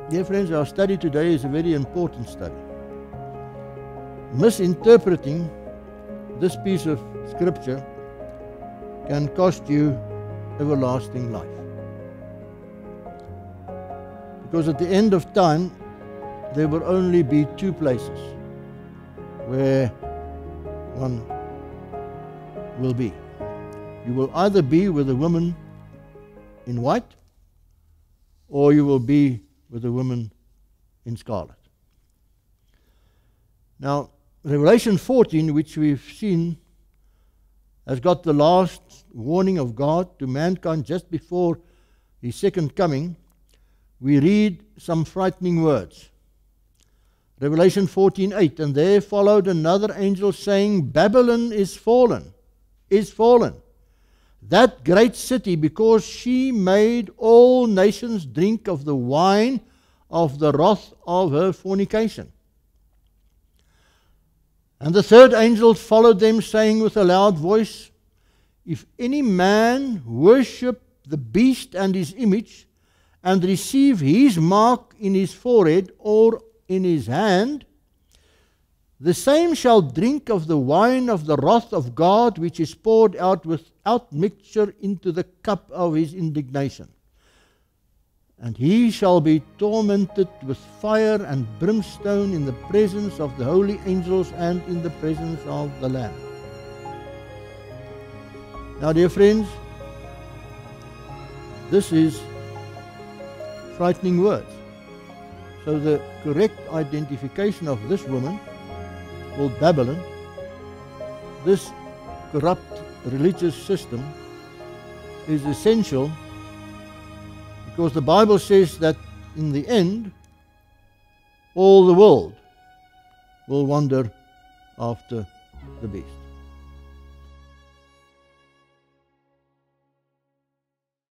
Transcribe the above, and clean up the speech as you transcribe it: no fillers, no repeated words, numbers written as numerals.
Dear friends, our study today is a very important study. Misinterpreting this piece of scripture can cost you everlasting life. Because at the end of time, there will only be two places where one will be. You will either be with a woman in white, or you will be with a woman in scarlet. Now, Revelation 14, which we've seen, has got the last warning of God to mankind just before His second coming. We read some frightening words. Revelation 14:8, and there followed another angel saying, Babylon is fallen, that great city, because she made all nations drink of the wine of the wrath of her fornication. And the third angel followed them, saying with a loud voice, if any man worship the beast and his image, and receive his mark in his forehead or in his hand, the same shall drink of the wine of the wrath of God, which is poured out without mixture into the cup of his indignation. And he shall be tormented with fire and brimstone in the presence of the holy angels and in the presence of the Lamb. Now, dear friends, this is frightening words. So the correct identification of this woman, called Babylon, this corrupt religious system, is essential, because the Bible says that in the end, all the world will wander after the beast.